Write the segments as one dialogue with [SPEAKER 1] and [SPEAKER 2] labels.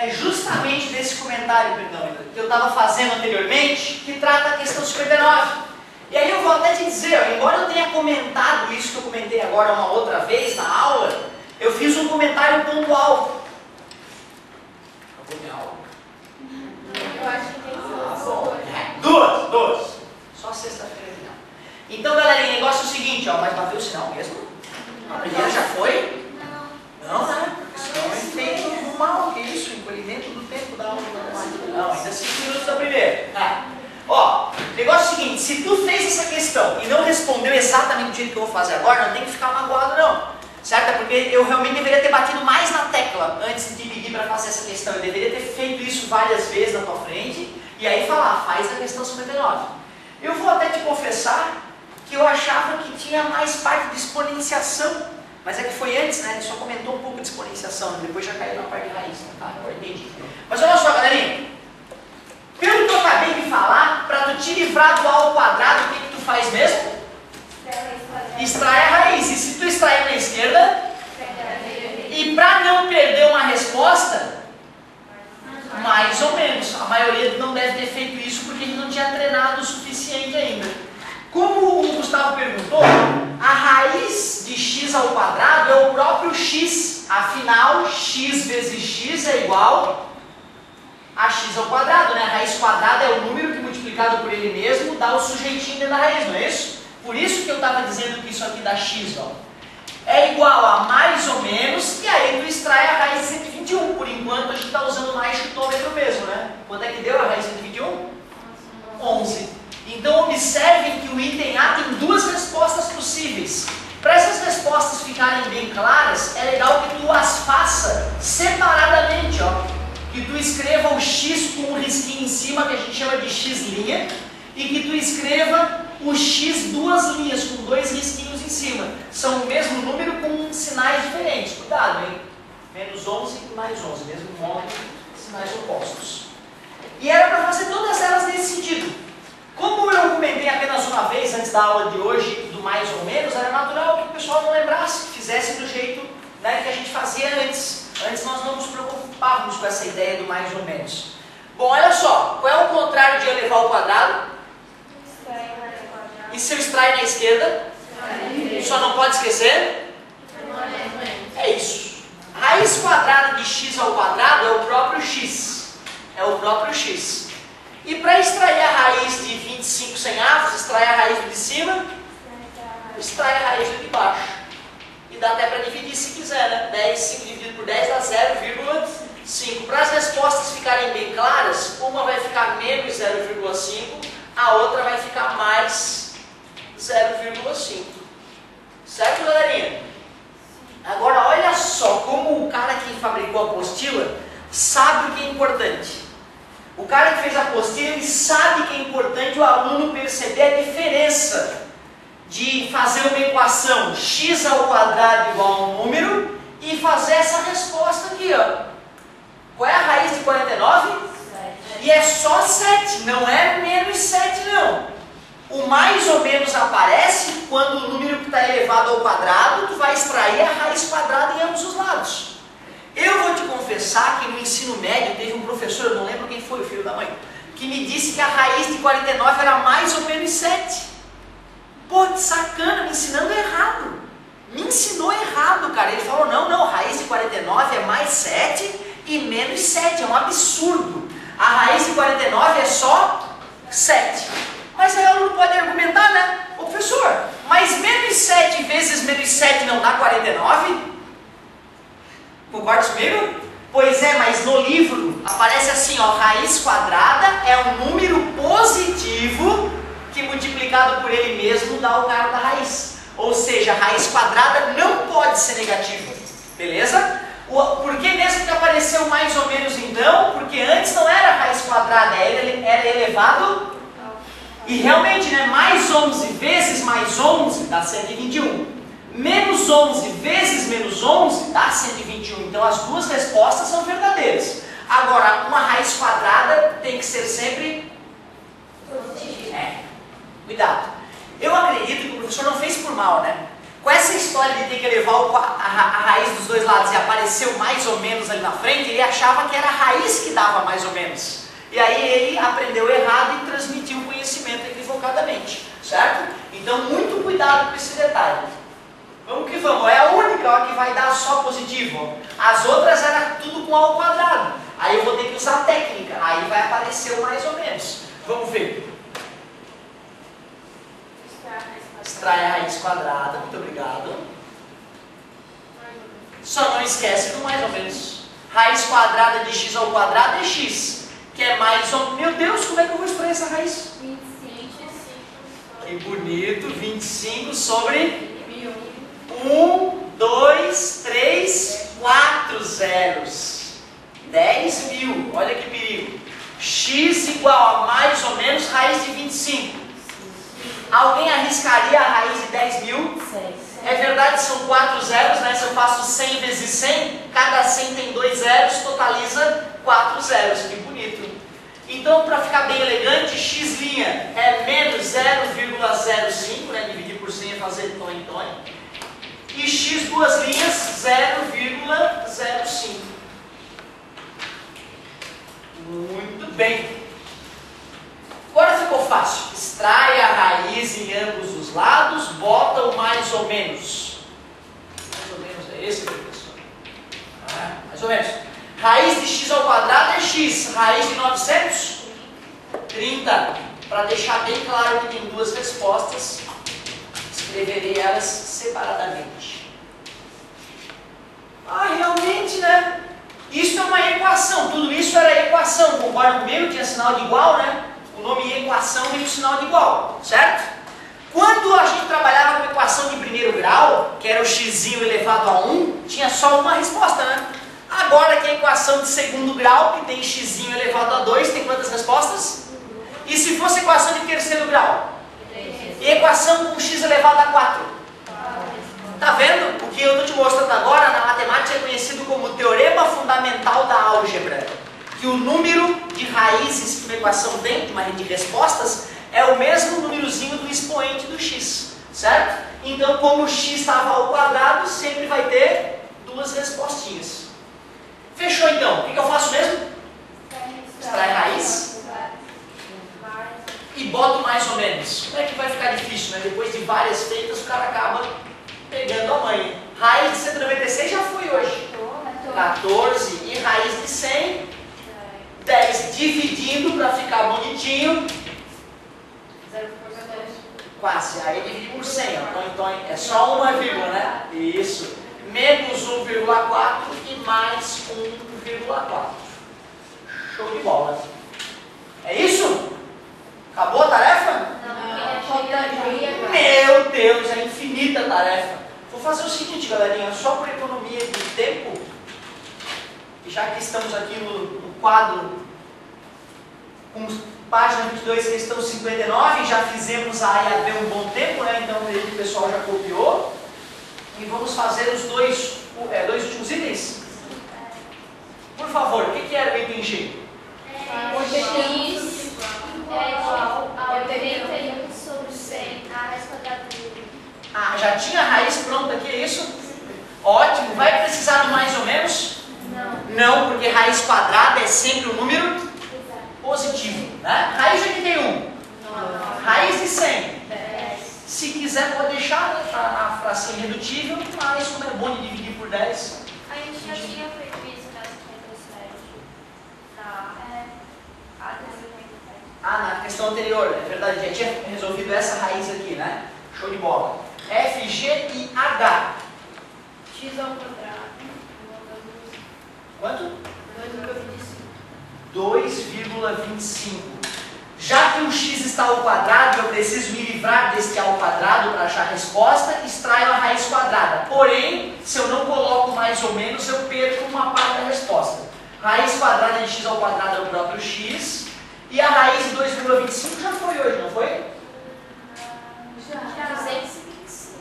[SPEAKER 1] é justamente desse comentário, perdão, que eu estava fazendo anteriormente, que trata a questão 59. E aí eu vou até te dizer, ó, embora eu tenha comentado isso que eu comentei agora uma outra vez na aula, eu fiz um comentário pontual. Acabou minha aula?
[SPEAKER 2] Eu acho que tem que ser
[SPEAKER 1] duas. Só sexta-feira não. Então, galerinha, o negócio é o seguinte, ó, mas bateu o sinal mesmo? A primeira já foi? Não, né? Senão a gente tem que arrumar o que é isso? O encolhimento do tempo da aula. Não, ainda 5 minutos da primeira. Ó, o negócio é o seguinte, se tu fez essa questão e não respondeu exatamente do jeito que eu vou fazer agora, não tem que ficar magoado não, certo? É porque eu realmente deveria ter batido mais na tecla antes de te pedir para fazer essa questão. Eu deveria ter feito isso várias vezes na tua frente e aí falar, faz a questão 59. Eu vou até te confessar que eu achava que tinha mais parte de exponenciação, mas é que foi antes, né? Ele só comentou um pouco de exponenciação, depois já caiu na parte de raiz, tá? Agora entendi. Mas olha só, galerinha. Pelo que eu acabei de falar, para tu te livrar do A ao quadrado, o que que tu faz mesmo? Extrai a raiz. E se tu extrair na esquerda? E para não perder uma resposta, mais ou menos. A maioria não deve ter feito isso porque a gente não tinha treinado o suficiente ainda. Como o Gustavo perguntou, a raiz de x ao quadrado é o próprio x. Afinal, x vezes x é igual a x ao quadrado, né? A raiz quadrada é o número que multiplicado por ele mesmo dá o sujeitinho dentro da raiz, não é isso? Por isso que eu estava dizendo que isso aqui dá x, ó. É igual a mais ou menos, e aí tu extrai a raiz de 121. Por enquanto a gente está usando mais chutômetro mesmo, né? Quanto é que deu a raiz de 121? 11. Então observem que o item A tem duas respostas possíveis. Para essas respostas ficarem bem claras, é legal que tu as faça separadamente, ó. Que tu escreva o x com um risquinho em cima, que a gente chama de x', e que tu escreva o x duas linhas, com dois risquinhos em cima. São o mesmo número com sinais diferentes. Cuidado, hein? Menos 11 e mais 11, mesmo nome, sinais opostos. E era para fazer todas elas nesse sentido. Como eu comentei apenas uma vez antes da aula de hoje, do mais ou menos, era natural que o pessoal não lembrasse, que fizesse do jeito, né, que a gente fazia antes. Antes nós não nos preocupávamos com essa ideia do mais ou menos. Bom, olha só, qual é o contrário de elevar ao quadrado? E se eu extrair na esquerda? Só não pode esquecer? É isso. Raiz quadrada de x ao quadrado é o próprio x. É o próprio x. E para extrair a raiz de 25 sem avos, extrair a raiz do de cima, extrai a raiz do de baixo. E dá até para dividir se quiser, né? 10, 5 dividido por 10 dá 0,5. Para as respostas ficarem bem claras, uma vai ficar menos 0,5, a outra vai ficar mais 0,5. Certo, galerinha? Agora, olha só como o cara que fabricou a apostila sabe o que é importante. O cara que fez a apostila, ele sabe que é importante o aluno perceber a diferença de fazer uma equação x ao quadrado igual a um número e fazer essa resposta aqui, ó. Qual é a raiz de 49? 7. E é só 7, não é menos 7 não. O mais ou menos aparece quando o número que está elevado ao quadrado, tu vai extrair a raiz quadrada em ambos os lados. Eu vou te confessar que no ensino médio teve um professor, eu não lembro quem foi, o filho da mãe, que me disse que a raiz de 49 era mais ou menos 7. Pô, que sacana, me ensinando errado. Me ensinou errado, cara. Ele falou, não, raiz de 49 é mais 7 e menos 7. É um absurdo. A raiz de 49 é só 7. Mas aí o aluno pode argumentar, né? Ô professor, mas menos 7 vezes menos 7 não dá 49? Concorda comigo? Pois é, mas no livro aparece assim, ó, raiz quadrada é um número positivo que multiplicado por ele mesmo dá o cara da raiz. Ou seja, a raiz quadrada não pode ser negativa. Beleza? Por que mesmo que apareceu mais ou menos então? Porque antes não era raiz quadrada, era elevado. E realmente, né, mais 11 vezes mais 11 dá 121. Menos 11 vezes menos 11 dá 121. Então as duas respostas são verdadeiras. Agora, uma raiz quadrada tem que ser sempre positiva. Cuidado. Eu acredito que o professor não fez por mal, né? Com essa história de ter que levar a raiz dos dois lados e apareceu mais ou menos ali na frente, ele achava que era a raiz que dava mais ou menos. E aí ele aprendeu errado e transmitiu o conhecimento equivocadamente, certo? Então muito cuidado com esse detalhe. Vamos que vamos, é a única ó, que vai dar só positivo. As outras era tudo com ao quadrado. Aí eu vou ter que usar a técnica, aí vai aparecer o mais ou menos. Vamos ver. Extrai a raiz quadrada, muito obrigado. Só não esquece do mais ou menos. Raiz quadrada de x ao quadrado é x, que é mais ou... Meu Deus, como é que eu vou extrair essa raiz?
[SPEAKER 2] 25.
[SPEAKER 1] Que bonito, 25 sobre 1, 2, 3, 4 zeros. 10.000, olha que perigo. X igual a mais ou menos raiz de 25. Alguém arriscaria a raiz de 10.000? É verdade, são 4 zeros, né? Se eu faço 100 vezes 100, cada 100 tem 2 zeros, totaliza 4 zeros. Que bonito. Então, para ficar bem elegante, x' é menos 0,05, né? Dividir por 100 é fazer tom em tom. E x duas linhas, 0,05. Muito bem. Agora ficou fácil. Extrai a raiz em ambos os lados, bota o mais ou menos. Mais ou menos é esse, professor? Mais ou menos. Raiz de x ao quadrado é x. Raiz de 930. Para deixar bem claro que tem duas respostas, escreverei elas separadamente. Realmente, né? Isso é uma equação. Tudo isso era equação. Concorda comigo? Tinha sinal de igual, né? O nome equação vem o sinal de igual, certo? Quando a gente trabalhava com equação de primeiro grau, que era o x elevado a 1, tinha só uma resposta, né? Agora que é a equação de segundo grau, que tem x elevado a 2, tem quantas respostas? E se fosse equação de terceiro grau? E equação com x elevado a 4? Tá vendo? O que eu estou te mostrando agora na matemática é conhecido como o teorema fundamental da álgebra. Que o número de raízes que uma equação tem, de respostas, é o mesmo númerozinho do expoente do x, certo? Então, como o x estava ao quadrado, sempre vai ter duas respostinhas. Fechou então? O que eu faço mesmo? Extrai a raiz e boto mais ou menos. Como é que vai ficar difícil, né? Depois de várias feitas, o cara acaba pegando a mãe. Raiz de 196 já foi hoje. 14 e raiz de 100... 10 dividindo para ficar bonitinho. Quase. Aí divide por 100. Então é só uma vírgula, né? Isso. Menos 1,4 e mais 1,4. Show de bola. É isso? Acabou a tarefa? Meu Deus, é infinita a tarefa. Vou fazer o seguinte, galerinha. Só por economia de tempo, já que estamos aqui no quadro com página 22, questão 59, já fizemos a A e a B um bom tempo, né? Então o pessoal já copiou. E vamos fazer os dois últimos itens? Por favor, o que era o item G?
[SPEAKER 2] O x é igual a 81 sobre 100, a raiz quadrada dele.
[SPEAKER 1] Já tinha a raiz pronta aqui, é isso? Ótimo. Vai precisar do mais ou menos? Não, porque raiz quadrada é sempre um número positivo, né? Raiz de 81. Raiz de 100. Se quiser pode deixar, né, a fração irredutível, mas como é bom de dividir por 10.
[SPEAKER 2] A gente já tinha feito isso nessa
[SPEAKER 1] Na questão anterior, é verdade, já tinha resolvido essa raiz aqui, né? Show de bola. F, G e H.
[SPEAKER 2] X ao quadrado.
[SPEAKER 1] Quanto?
[SPEAKER 2] 2,25.
[SPEAKER 1] 2,25. Já que o x está ao quadrado, eu preciso me livrar deste ao quadrado para achar a resposta, extraio a raiz quadrada. Porém, se eu não coloco mais ou menos, eu perco uma parte da resposta. Raiz quadrada de x ao quadrado é o próprio x. E a raiz de 2,25 já foi hoje, não foi?
[SPEAKER 2] Já. 225.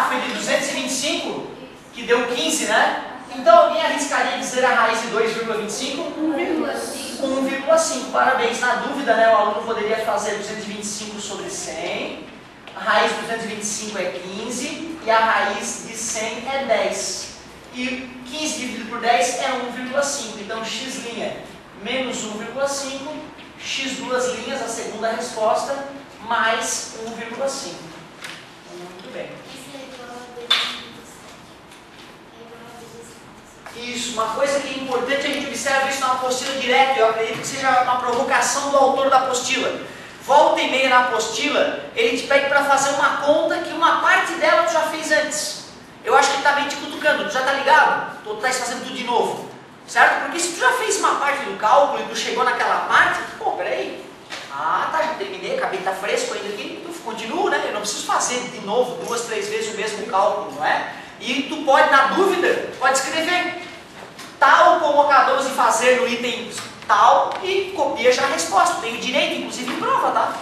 [SPEAKER 1] Foi de 225? Que deu 15, né? Então alguém arriscaria dizer a raiz de 2,25? 1,5. Parabéns. Na dúvida, né, o aluno poderia fazer 225 sobre 100 A raiz de 225 é 15 e a raiz de 100 é 10. E 15 dividido por 10 é 1,5. Então, x' menos 1,5, x duas linhas, a segunda resposta, mais 1,5. Muito bem. Isso, uma coisa que é importante, a gente observa isso na apostila direto, eu acredito que seja uma provocação do autor da apostila. Volta e meia na apostila, ele te pede para fazer uma conta que uma parte dela tu já fez antes. Eu acho que ele está meio te cutucando, tu já está ligado? Tu estás fazendo tudo de novo, certo? Porque se tu já fez uma parte do cálculo e tu chegou naquela parte, pô, peraí. Ah, tá, já terminei, acabei de estar fresco ainda aqui, tu continua, né? Eu não preciso fazer de novo 2, 3 vezes o mesmo cálculo, não é? E tu pode, na dúvida, pode escrever tal como acabamos de fazer no item tal e copia já a resposta. Tem o direito, inclusive, em prova, tá?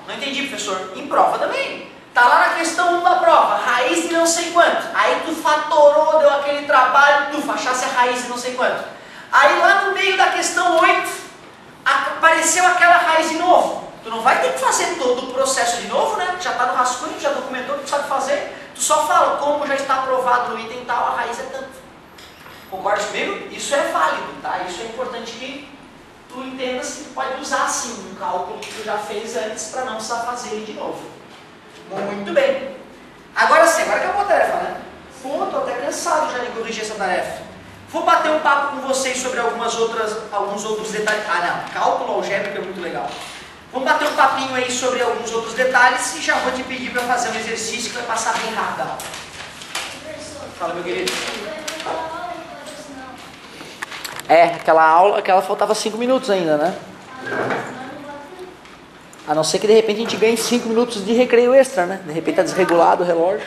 [SPEAKER 1] Não entendi, professor. Em prova também. Tá lá na questão 1 da prova, raiz de não sei quanto. Aí tu fatorou, deu aquele trabalho, tu achasse a raiz de não sei quanto. Aí lá no meio da questão 8, apareceu aquela raiz de novo. Tu não vai ter que fazer todo o processo de novo, né? Já está no rascunho, já documentou o que tu sabe fazer. Tu só fala, como já está aprovado no item tal, a raiz é tanto. Concorda comigo? Isso é válido, tá? Isso é importante que tu entendas que tu pode usar sim um cálculo que tu já fez antes para não precisar fazer ele de novo. Muito bem. Agora sim, agora acabou a tarefa, né? Pô, tô até cansado já de corrigir essa tarefa. Vou bater um papo com vocês sobre alguns outros detalhes. Ah, não, cálculo algébrico é muito legal. Vamos bater um papinho aí sobre alguns outros detalhes e já vou te pedir para fazer um exercício que vai passar bem rápido. Fala, meu querido. Aquela aula, faltava 5 minutos ainda, né? A não ser que de repente a gente ganhe 5 minutos de recreio extra, né? De repente tá desregulado o relógio.